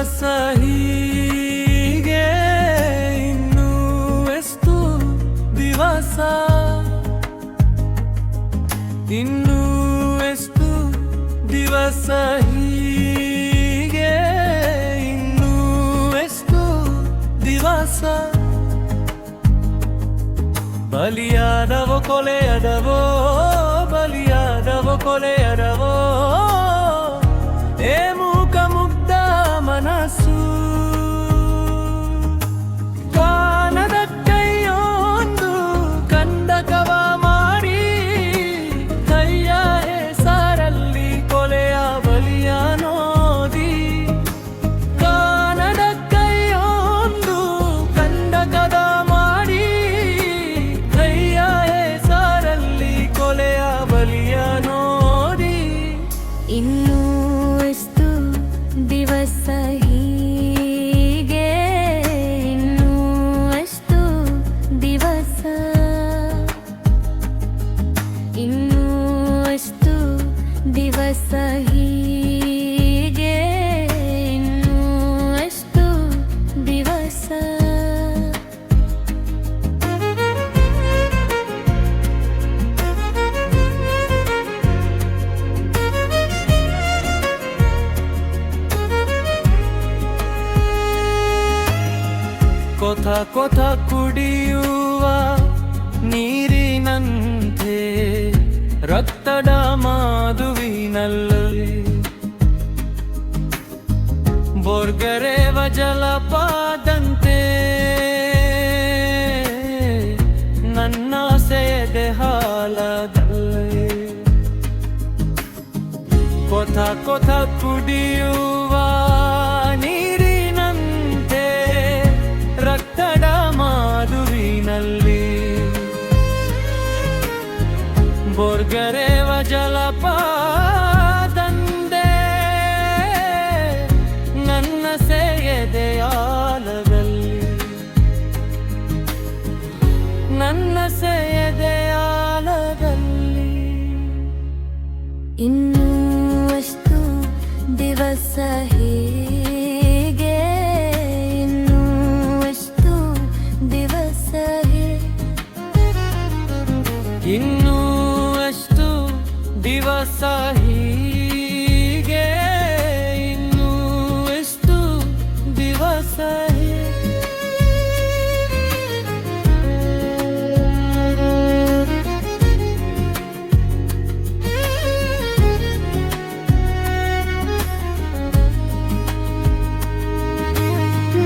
ದಿವಸ ಹೀಗೆ ಇನ್ನೂ ಎಷ್ಟು ದಿವಸ ಇನ್ನೂ ಎಷ್ಟು ದಿವಸ ಹೀಗೆ ಇನ್ನೂ ಎಷ್ಟು ದಿವಸ ಬಲಿಯಾದವೋ ಕೊಲೆಯದವೋ ಬಲಿಯಾದವೋ ಕೊಲೆಯದವೋ ಏ ಮೂಕ ಮುಗ್ಧ ಮನಸ್ಸು ಕಾಣದ ಕೈಯೊಂದು ಕಂದಕವ ಮಾಡಿ ಕೈಯ ಹೆಸರಲ್ಲಿ ಕೊಲೆಯ ಬಲಿಯ ನೋದಿ ಕಾಣದ ಕೈಯೊಂದು ಕಂದಕದ ಮಾಡಿ ಕೈಯ ಹೆಸರಲ್ಲಿ ಕೊಲೆಯ ಬಲಿಯ ನೋದಿ ಇನ್ನೂ ಎಷ್ಟು ದಿವಸ ಹೀಗೆ ಇನ್ನೂ ಎಷ್ಟು ದಿವಸ ಇನ್ನೂ ಎಷ್ಟು ದಿವಸ ಹೀಗೆ ಇನ್ನೂ ಎಷ್ಟು ದಿವಸ ಕೊಥ ಕೊಥ ಕುಡಿಯುವ ನೀರಿನಂತೆ ರಕ್ತದ ಮಾಧುವಿನಲ್ಲಿ ಬೋರ್ಗರೆವ ಜಲಪಾದಂತೆ ನನ್ನ ಸೆದೆ ಹಾಲದಲ್ಲಿ ಕೊಥ ಕೊಥ ಕುಡಿಯುವ ನೀರಿನಂತೆ ರಕ್ತದ ಮಾಧುವಿನಲ್ಲಿ ಬೋರ್ಗರೆವ ಜಲಪಾದಂತೆ ನನ್ನ ಸೆಯದೆಯಾಲದಲ್ಲಿ ನನ್ನ ಸೆಯದೆಯಾಲದಲ್ಲಿ ಇನ್ನೂ ಎಷ್ಟು ದಿವಸ ಹೀಗೆ ಇನ್ನೂ ಎಷ್ಟು ದಿವಸ ಇನ್ನೂ ಎಷ್ಟು ದಿವಸ ಹೀಗೆ ಇನ್ನೂ ಎಷ್ಟು ದಿವಸ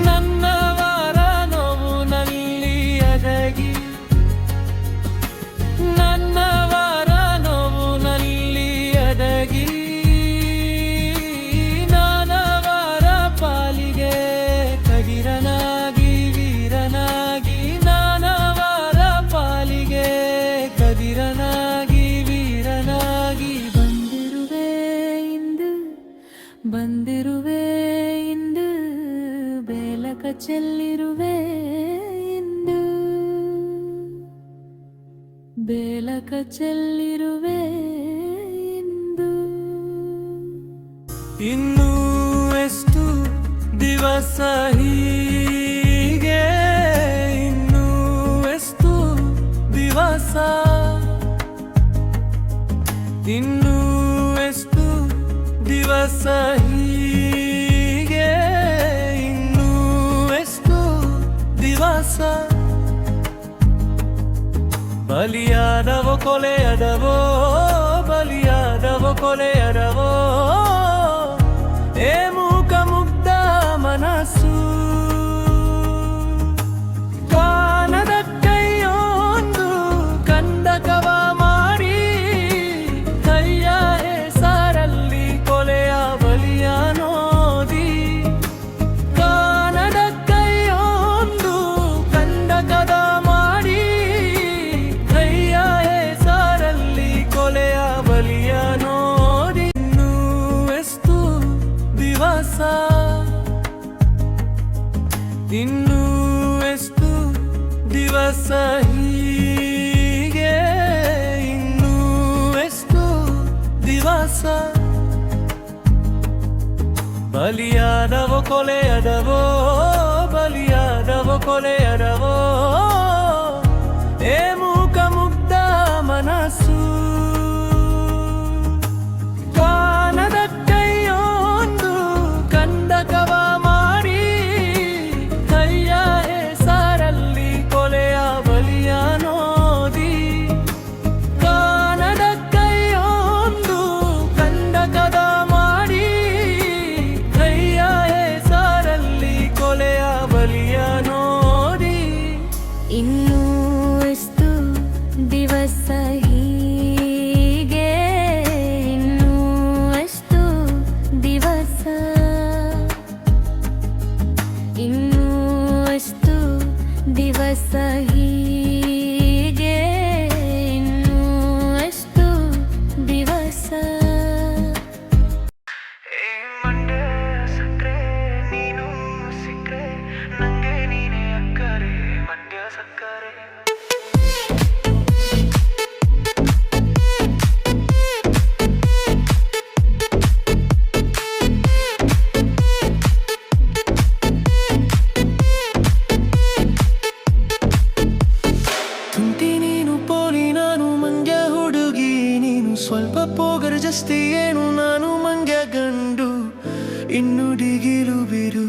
ನನ್ನವರ ನೋವುನಲ್ಲಿ ಅಡಗಿ ನನ್ನವರ ನೋವುನಲ್ಲಿ ಅಡಗಿ ನಾನವರ ಪಾಲಿಗೆ ಕದಿರನಾಗಿ ವೀರನಾಗಿ ನಾನವರ ಪಾಲಿಗೆ ಕದಿರನಾಗಿ ವೀರನಾಗಿ ಬಂದಿರುವೆ ಇಂದು ಬೆಳಕ ಚೆಲ್ಲಿರುವೆ ಇಂದು ಬೆಳಕ ಚೆಲ್ಲಿರುವೆ ಇಂದು ಇನ್ನೂ ಎಷ್ಟು ದಿವಸ ಹೀಗೆ ಇನ್ನೂ ಎಷ್ಟು ದಿವಸ ಇನ್ನೂ ಎಷ್ಟು ದಿವಸ ಹೀಗೆ ಇನ್ನೂ ಎಷ್ಟು ದಿವಸ ಬಲಿಯಾದವೋ ಕೊಲೆಯದವೋ ಬಲಿಯಾದವೋ ಕೊಲೆಯದವೋ ಏ ಮೂಕ ಮುಗ್ಧ ಮನಸ್ಸು ಕಾಣದ ಕೈಯೊಂದು ಕಂದಕವ ಮಾಡಿ ಕೈಯ ಹೆಸರಲ್ಲಿ ಕೊಲೆಯ ಬಲಿಯ ನೋದಿ ಕಾಣದ ಕೈಯೊಂದು ಕಂದಕದ ಮಾಡಿ ಕೈಯ ಹೆಸರಲ್ಲಿ ಕೊಲೆಯ ಬಲಿಯ ನೋಡಿ ಇನ್ನೂ ಎಷ್ಟು ದಿವಸ ಇನ್ನೂ ಎಷ್ಟು ದಿವಸ ಹೀಗೆ ಇನ್ನೂ ಎಷ್ಟು ದಿವಸ ಬಲಿಯಾದವ ಕೊಲೆಯದವೋ ಬಲಿಯಾದವೋ ಕೊಲೆಯದವೋ ಏ ಮೂಕ ಮುಗ್ಧ ಮನಸ್ಸು ಕಾನದ ಕೈಯೊಂದು ಕಂದಕವ ಮಾಡಿ ಕೈಯ ಹೆಸರಲ್ಲಿ ಕೊಲೆಯ ಬಲಿಯ ನೋದಿ ಕಾನದ ಕೈಯೊಂದು ಕಂದಕದ ಮಾಡಿ ಕೈಯ ಹೆಸರಲ್ಲಿ ಕೊಲೆಯ ಬಲಿಯ ನೋದಿ ಇನ್ನೂ ಎಷ್ಟು ದಿವಸ ಹೀಗೆ ಇನ್ನೂ ಎಷ್ಟು ದಿವಸ ಇನ್ನೂ ಎಷ್ಟು ದಿವಸ ಹೀಗೆ ಇನ್ನೂ ಎಷ್ಟು ದಿವಸ ಮಂಡ್ಯ ಸಕ್ಕರೆ ನೀನು ಸಿಕ್ಕರೆ ನಂಗೆ ನೀನೇ ಅಕ್ಕರೆ ಮಂಡ್ಯ ಸಕ್ಕರೆ ತುಂಟಿ ನೀನು ಪೋಲಿ ನಾನು ಮಂಡ್ಯ ಹುಡುಗಿ ನೀನು ಸ್ವಲ್ಪ ಪೋಗರ ಜಸ್ತಿ ಏನು ನಾನು ಮಂಡ್ಯ ಗಂಡು ಇನ್ನು ಡಿಗಿಲು ಬಿರು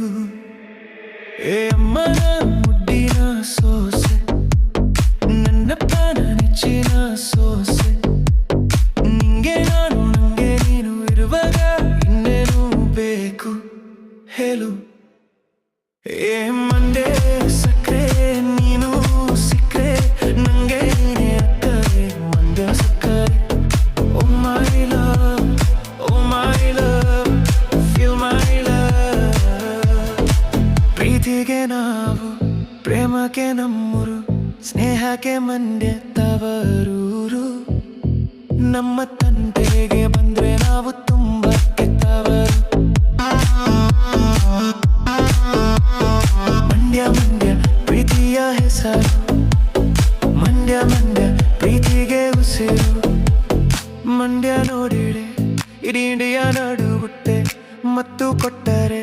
ಏ ಅಮ್ಮನ ಮುಡ್ಡಿನ ಸೋಸೆ ನನ್ನಪ್ಪನ ನೆಚ್ಚಿನ ಸೋಸೆ ನಿಂಗೆ ನಾನು ನಂಗೆ ನೀನು ಇರುವಾಗ ಇನ್ನೇನು ಬೇಕು ಹೇಳು ಏ ಮಂಡ್ಯ ಸಕ್ಕರೆ ನೀನು ಸಿಕ್ಕರೆ ನಂಗೆ ನೀನೇ ಅಕ್ಕರೆ ಮಂಡ್ಯ ಸಕ್ಕರೆ oh my love feel my love ಪ್ರೀತಿಗೆ ನಾವು ಪ್ರೇಮಕ್ಕೆ ನಮ್ಮೂರು ಸ್ನೇಹಕ್ಕೆ ಮಂಡ್ಯ ತವರೂರು ನಮ್ಮ ತಂದೆಗೆ ಬಂದ್ರೆ ನಾವು ತುಂಬ ಕೆಟ್ಟವರು ಮಂಡ್ಯ ಮಂಡ್ಯ ಪ್ರೀತಿಯ ಹೆಸರು ಮಂಡ್ಯ ಮಂಡ್ಯ ಪ್ರೀತಿಗೆ ಉಸಿರು ಮಂಡ್ಯ ನೋಡಿಡೆ ಇಡೀ ಇಂಡಿಯಾ ನಡುಗುಟ್ಟೆ ಮತ್ತು ಕೊಟ್ಟರೆ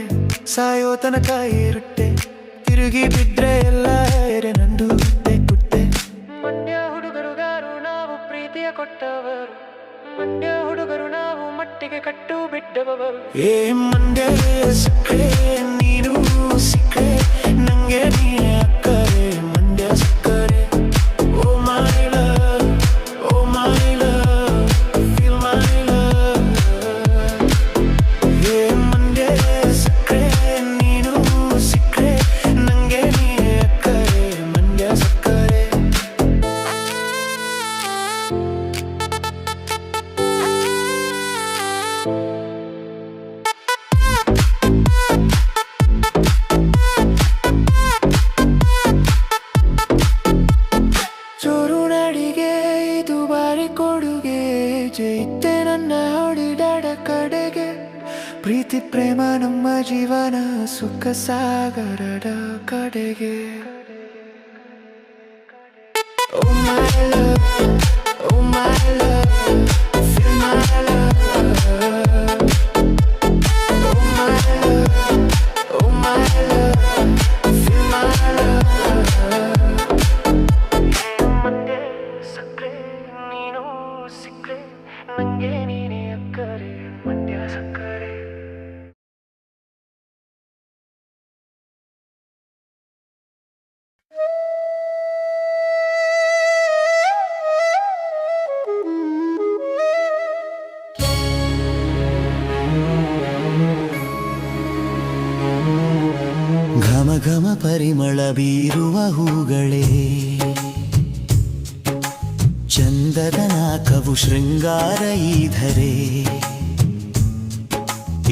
ಸಾಯೋ ತನಕ ಇರುಟ್ಟೆ ತಿರುಗಿ ಬಿದ್ರೆ ಎಲ್ಲ ಏರೆ ನಂದು ಗುಟ್ಟೆ ಗುಟ್ಟೆ ಮಂಡ್ಯ ಹುಡುಗರುಗಾರು ನಾವು ಪ್ರೀತಿಯ ಕೊಟ್ಟವರು ಮಂಡ್ಯ ಹುಡುಗರು ನಾವು ಮಟ್ಟಿಗೆ ಕಟ್ಟು ಬಿಟ್ಟವರು ಏ ಮಂಡ್ಯ ಸಕ್ಕರೆ ನೀನು ಸಿಕ್ಕರೆ ನಂಗೆ ನೀನೇ ಅಕ್ಕರೆ ಮಂಡ್ಯ ಸಕ್ಕರೆ oh my love feel my love ಏ ಮಂಡ್ಯ ಸಕ್ಕರೆ ನೀನು ಸಿಕ್ಕರೆ ನಂಗೆ ನೀನೇ ಅಕ್ಕರೆ ಮಂಡ್ಯ ಸಕ್ಕರೆ ಚೋರು ನಡಿಗೆ ಇದು ಬಾರಿ ಕೊಡುಗೆ ಜೈತೆ ನನ್ನ ಹೊಡಿದಾಡ ಕಡೆಗೆ ಪ್ರೀತಿ ಪ್ರೇಮ ನಮ್ಮ ಜೀವನ ಸುಖ ಸಾಗರದ ಕಡೆಗೆ oh my love feel my love oh my love feel my love Mandya ಸಕ್ಕರೆ ನೀನು ಸಿಕ್ಕರೆ ನಂಗೆ ನೀನೇ ಅಕ್ಕರೆ ಮಂಡ್ಯ ಸಕ್ಕರೆ ಘಮ ಘಮ ಪರಿಮಳ ಬೀರುವ ಹೂಗಳೇ ಚಂದದ ನಾಕವು ಶೃಂಗಾರ ಈಧರೆ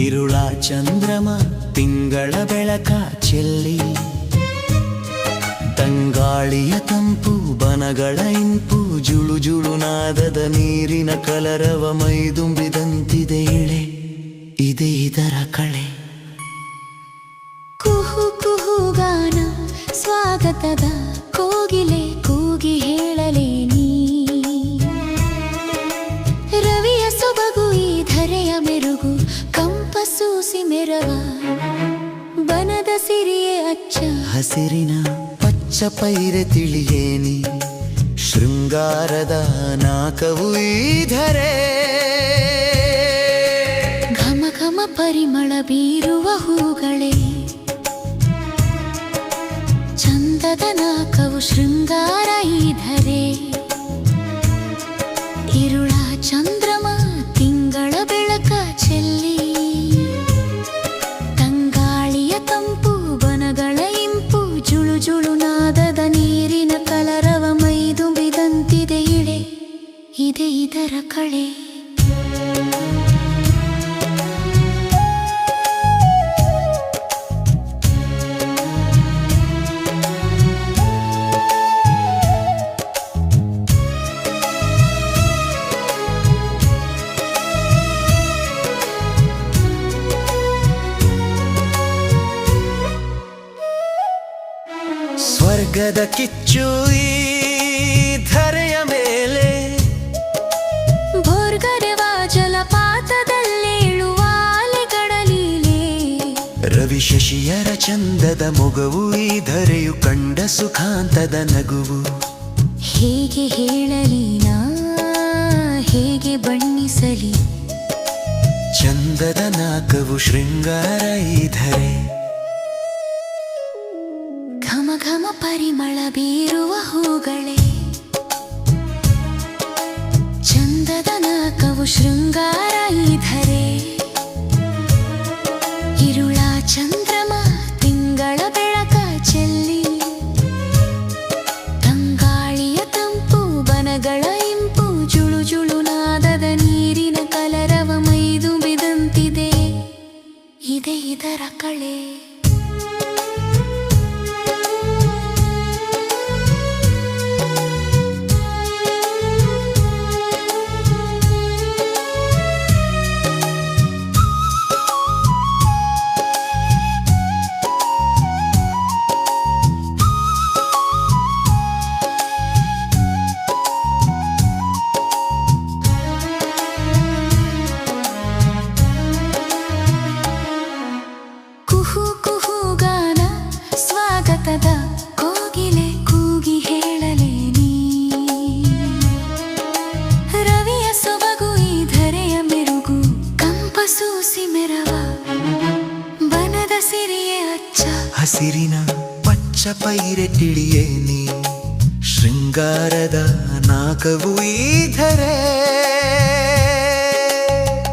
ಇರುಳ ಚಂದ್ರಮ ತಿಂಗಳ ಬೆಳಕ ಚೆಲ್ಲಿ ತಂಗಾಳಿಯ ತಂಪು ಬನಗಳ ಇಂಪು ಜುಳು ಜುಳು ನಾದದ ನೀರಿನ ಕಲರವ ಮೈದುಂಬಿದಂತಿದೆ ಇಳೆ ಇದೆ ಇದರ ಕಳೆ ಕುಹು ಕುಹು ಗಾನ ಸ್ವಾಗತದ ಕೋಗಿಲೆ ಕೂಗಿ ಹೇಳಲೇ ನೀ ರವಿಯ ಸೊಬಗು ಈ ಧರೆಯ ಮೆರುಗು ಕಂಪಸೂಸಿ ಮೆರವ ಹಸಿರಿನ ಪಚ್ಚ ಪೈರೆ ತಿಳಿಯೇನಿ ಶೃಂಗಾರದ ನಾಕವು ಈಧರೆ ಘಮ ಘಮ ಪರಿಮಳ ಬೀರುವ ಹೂಗಳೇ ಚಂದದ ನಾಕವು ಶೃಂಗಾರ ಈಧರೆ ಇರುಳ ಚಂದ್ರಮ ತಿಂಗಳ ಬೆಳಕ ಚೆಲ್ಲಿ ತಂಗಾಳಿಯ ತಂಪು ಬನಗಳ ಇಂಪು ಜುಳು ಜುಳು ನಾದದ ನೀರಿನ ಕಲರವ ಮೈದುಂಬಿದಂತಿದೆ ಇಡೆ ಇದೆ ಇದರ ಕಳೆ ಸ್ವರ್ಗದ ಕಿಚ್ಚು ಈ ಧರೆಯ ಮೇಲೆ ಭೋರ್ಗರೆವ ಜಲಪಾತದಲ್ಲೇಳುವ ಅಲೆಗಡಲೀಲೆ ರವಿ ಶಶಿಯರ ಚಂದದ ಮೊಗವು ಈ ಧರೆಯು ಕಂಡ ಸುಖಾಂತದ ನಗುವು ಹೇಗೆ ಹೇಳಲಿ ನಾ ಹೇಗೆ ಬಣ್ಣಿಸಲಿ ಚಂದದ ನಾಕವು ಶೃಂಗಾರ ಈ ಧರೆ ಘಮ ಘಮ ಪರಿಮಳ ಬೀರುವ ಹೂಗಳೇ ಚಂದದ ನಾಕವು ಶೃಂಗಾರ ಈಧರೆ ಇರುಳ ಚಂದ್ರಮ ತಿಂಗಳ ಬೆಳಕ ಚೆಲ್ಲಿ ತಂಗಾಳಿಯ ತಂಪು ಬನಗಳ ಇಂಪು ಜುಳು ಜುಳು ನಾದದ ನೀರಿನ ಕಲರವ ಮೈದುಂಬಿದಂತಿದೆ ಇದೆ ಇದರ ಕಳೆ ಕುಹು ಕುಹು ಗಾನ ಸ್ವಾಗತದ ಕೋಗಿಲೆ ಕೂಗಿ ಹೇಳಲೇ ನೀ ರವಿಯ ಸೊಬಗು ಈ ಧರೆಯ ಮೆರುಗು ಕಂಪಸೂಸಿ ಮೆರವ ಬನದ ಸಿರಿಯೇ ಅಚ್ಚ ಹಸಿರಿನ ಪಚ್ಚ ಪೈರೆ ತಿಳಿಯೇನಿ ಶೃಂಗಾರದ ನಾಕವು ಈ ಧರೆ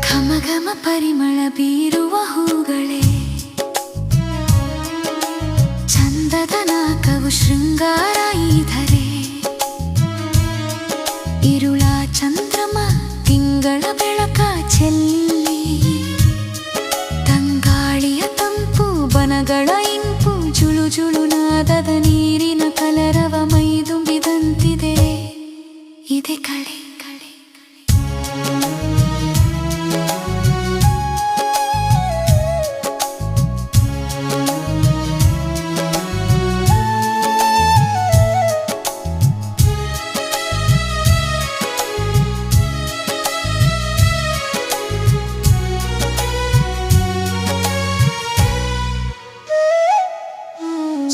ಘಮ ಘಮ ಪರಿಮಳ ಬೀರುವ ಹೂಗಳೇ ಚಂದದ ನಾಕವು ಶೃಂಗಾರ ಈಧರೆ ಇರುಳ ಚಂದ್ರಮ ತಿಂಗಳ ಬೆಳಕ ಚೆಲ್ಲಿ ತಂಗಾಳಿಯ ತಂಪು ಬನಗಳ ಇಂಪು ಜುಳು ಜುಳು ನಾದದ ನೀರಿನ ಕಲರವ ಮೈದುಂಬಿದಂತಿದೆ ಇದೆ ಕಳೆ ಕಳೆ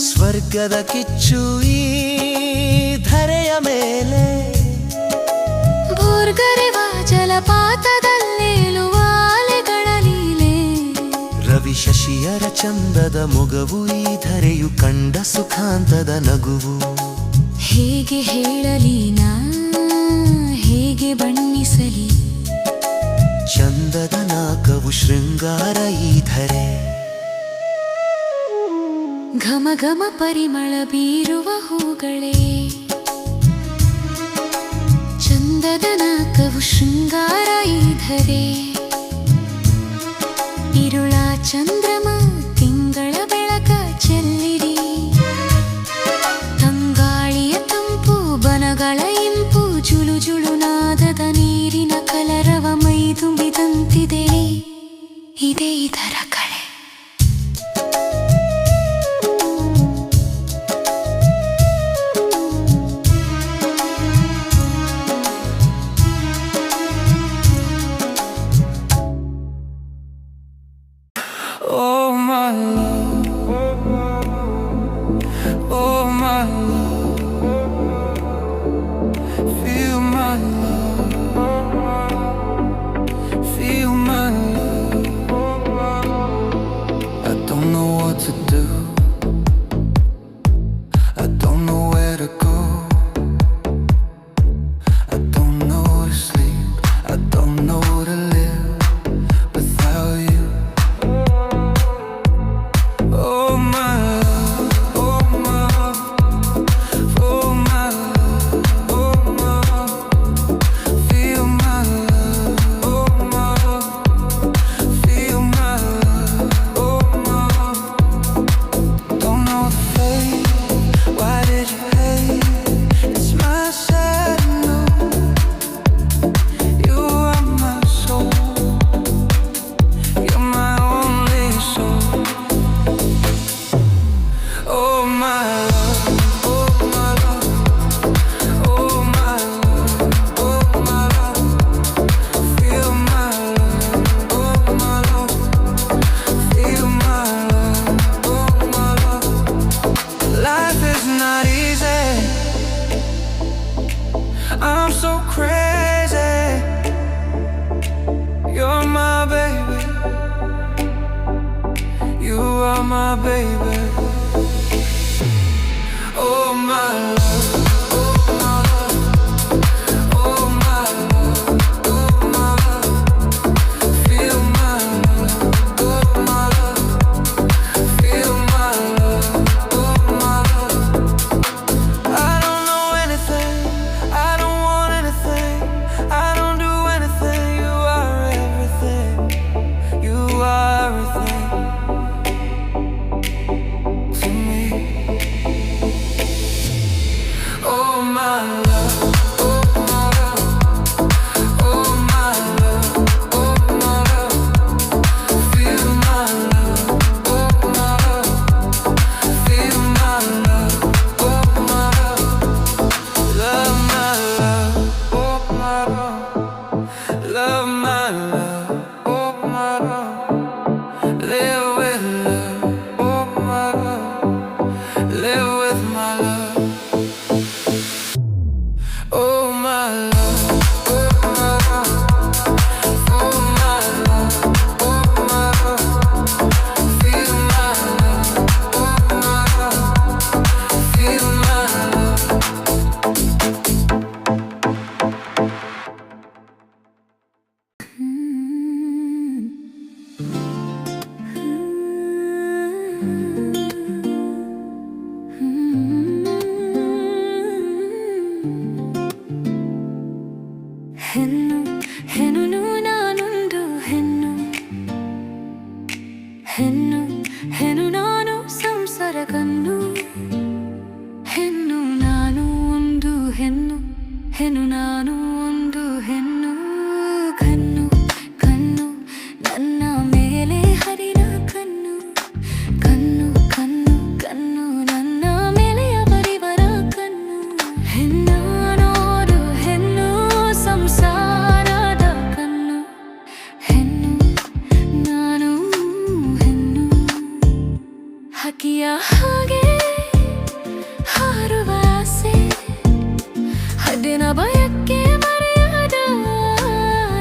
ಸ್ವರ್ಗದ ಕಿಚ್ಚು ಈ ಧರೆಯ ಮೇಲೆ ಭೋರ್ಗರೆವ ಜಲಪಾತದಲ್ಲೇಳುವ ಅಲೆಗಳ ಲೀಲೆ ರವಿ ಶಶಿಯರ ಚಂದದ ಮೊಗವು ಈ ಧರೆಯು ಕಂಡ ಸುಖಾಂತದ ನಗುವು ಹೇಗೆ ಹೇಳಲಿ ನಾ ಹೇಗೆ ಬಣ್ಣಿಸಲಿ ಚಂದದ ನಾಕವು ಶೃಂಗಾರ ಈ ಧರೆ ಘಮ ಘಮ ಪರಿಮಳ ಬೀರುವ ಹೂಗಳೇ ಚಂದದ ನಾಕವು ಶೃಂಗಾರ ಈಧರೆ ಇರುಳ ಚಂದ್ರಮ ತಿಂಗಳ ಬೆಳಕ ಚೆಲ್ಲಿರಿ ತಂಗಾಳಿಯ ತಂಪು ಬನಗಳ ಇಂಪು ಜುಳು ಜುಳು ನಾದದ ನೀರಿನ ಕಲರವ ಮೈದುಂಬಿದಂತಿದೆ ಇದೆ ಇದರ ಕಳೆ Oh baby. Oh my love, oh my love, oh my love, oh my love. Feel my love, oh my love. Feel my love, oh my love. I don't know anything, I don't want anything, I don't do anything. You are everything, you are everything to me. Oh my love, oh my love, oh my love, oh my love. Feel my love, oh my love. Feel my love, oh my love. Love my love, oh my love. Love my love, oh my love. Live with love, oh my love. Live with my love. Oh my love, oh my love. Oh my love, oh my love. Feel my love, oh my love. Feel my love. ಹೆಣ್ಣು ಹೆಣ್ಣು ನಾನೊಂದು ಹೆಣ್ಣು ಹೆಣ್ಣು ಹೆಣ್ಣು ನಾನು ಸಂಸಾರ ಕಣ್ಣು ಹೆಣ್ಣು ನಾನು ಒಂದು ಹೆಣ್ಣು ಹೆಣ್ಣು ನಾನು ಒಂದು ಹೆಣ್ಣು ಕಣ್ಣು ಕಣ್ಣು ನನ್ನ ಮೇಲೆ ಹರಿದ ಕಣ್ಣು ಕಣ್ಣು ಕಣ್ಣು ಕಣ್ಣು ನನ್ನ ಮೇಲೆಯ ಬರಿವರ ಕಣ್ಣು ಹೆಣ್ಣಾನೋರು ಹೆಣ್ಣು ಸಂಸಾರದ ಕಣ್ಣು ಹೆಣ್ಣು ನಾನು ಹೆಣ್ಣು ಹಕ್ಕಿಯ ಹಾಗೆ ಹಾರುವ ಆಸೆ ಹದ್ದಿನ ಭಯಕ್ಕೆ ಮರೆಯಾದ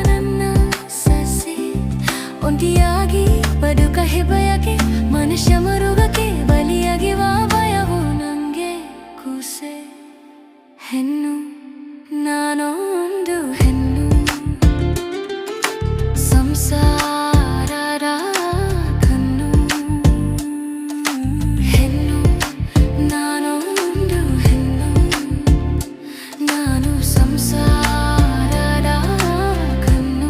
ನನ್ನ ಸಸೆ ಒಂಟಿಯಾಗಿ ಬದುಕ ಹೆಬಯಕೆ ಮನುಷ್ಯ ಮರುಗಕ್ಕೆ ಬಲಿಯಾಗಿವ ಭಯವು ನಂಗೆ ಕೂಸೆ ಹೆಣ್ಣು ನಾನೊಂದು ಹೆಣ್ಣು ಸಂಸಾರದ ಕಣ್ಣು ಹೆಣ್ಣು ನಾನೊಂದು ಹೆಣ್ಣು ನಾನು ಸಂಸಾರದ ಕಣ್ಣು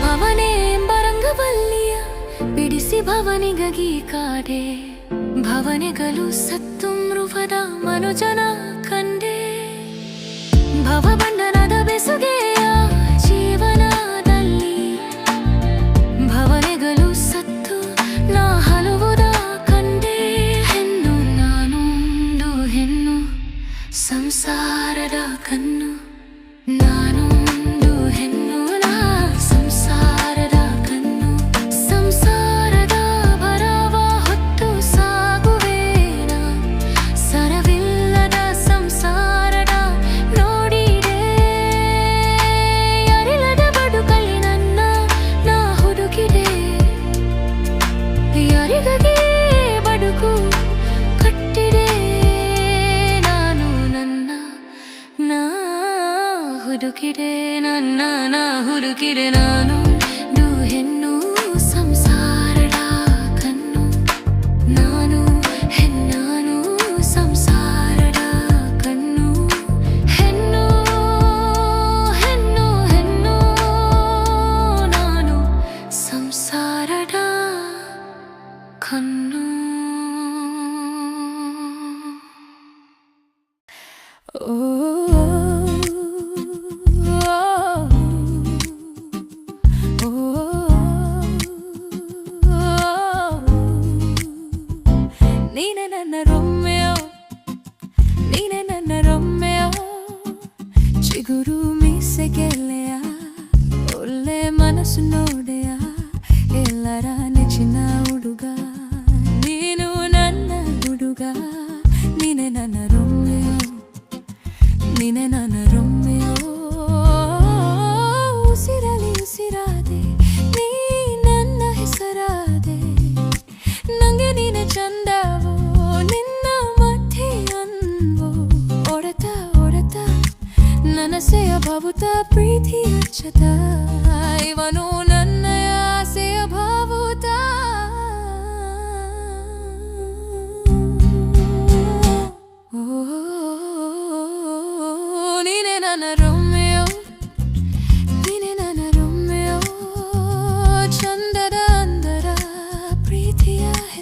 ಭವನೆ ಎಂಬರಂಗವಲ್ಲಿಯ ಬಿಡಿಸಿ ಭವನಿಗಾಗಿ ಕಾಡೆ ಭವನೆಗಳು ಸತ್ತು ಮೃವದ ಮನುಜನ ಕಂಡೆ ಭವಬಂಧನದ ಬೆಸುಗೆಯ ಜೀವನದಲ್ಲಿ ಭವನೆಗಳು ಸತ್ತು ನಾ ಹಲವುದ ಕಂಡೆ ಹೆಣ್ಣು ನಾನೊಂದು ಹೆಣ್ಣು ಸಂಸಾರದ ಕಣ್ಣು ನಾನೊಂದು ಹೆಣ್ಣು ನಾ ಸಂಸಾರದ ಕಣ್ಣು ಸಂಸಾರದ ಭರವ ಹೊತ್ತು ಸಾಗುವೇನ ಸರವಿಲ್ಲದ ಸಂಸಾರದ ನೋಡಿದೆ ಯಾರಿಲ್ಲದ ಬದುಕಲ್ಲಿ ನನ್ನ ನಾ ಹುಡುಕಿದೆ ಯಾರಿಗಾಗಿ ಬದುಕು ಕಟ್ಟಿದೆ ನಾನು ನನ್ನ ನಾ ಹುಡುಕಿದೆ ನನ್ನ ನಾ ಹುಡುಕಿದೆ ನಾನು ಹೆಣ್ಣು ಸಂಸಾರದ ಕಣ್ಣು ನಾನು ಹೆಣ್ಣಾನು ಸಂಸಾರದ ಕಣ್ಣು ಹೆಣ್ಣು ಹೆಣ್ಣು ಹೆಣ್ಣು ನಾನು ಸಂಸಾರದ ಕಣ್ಣು ನೀನೆ ನನ್ನ ರೊಮ್ಮೆಯೋ ನೀನೆ ನನ್ನ ರೊಮ್ಮೆಯೋ ಚಿಗುರು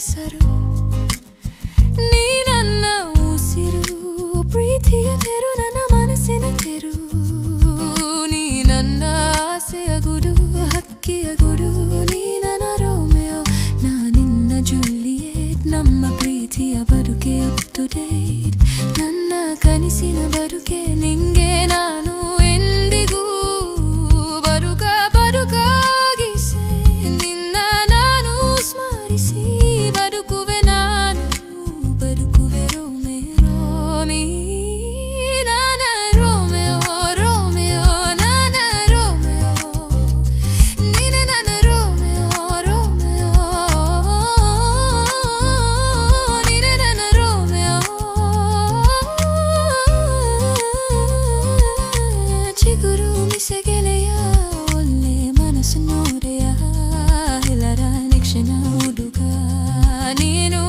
ಹೆಸರು ನೀ ನನ್ನ ಉಸಿರು ಪ್ರೀತಿಯ ತೆರು ನನ್ನ ಮನಸ್ಸಿನ ತೆರು ನೀ ನನ್ನ ಆಸೆಯ ಗುರು ಹಕ್ಕಿಯ ಗುರು ನೀ ನನ್ನ ರೋಮಿಯೋ ನಾ ನಿನ್ನ ಜೂಲಿಯೆಟ್ ನಮ್ಮ ಪ್ರೀತಿಯ ಬದುಕೆ ಅಪ್ ಟು ಡೇಟ್ ನನ್ನ ಕನಸಿನ ಬದುಕೆ ನಿಂಗೆ ನಾನು ಎಂದಿಗೂ ಬದುಕಾಗಿಸೆ ನಿನ್ನ ನಾನು ಸ್ಮರಿಸಿ ಬದುಕುವೆ ನಾನು ಬದುಕುವೆ ರೋಮಿಯೋ ನೀ ನನ್ನ ರೋಮಿಯೋ ರೋಮಿಯೋ ನನ್ನ ರೋಮಿಯೋ ನೀನೆ ನನ್ನ ರೋಮಿಯೋ ರೋಮಿಯೋ ನೀನೆ ನನ್ನ ರೋಮಿಯೋ ಚಿಗುರು ಮಿಸೆಗೆಲೆಯ ಒಳ್ಳೆ ಮನಸ್ಸು ನೋಡೆಯ ಎಲ್ಲರ ನಿಕ್ಷಣ ಹುಡುಗ ನೀನು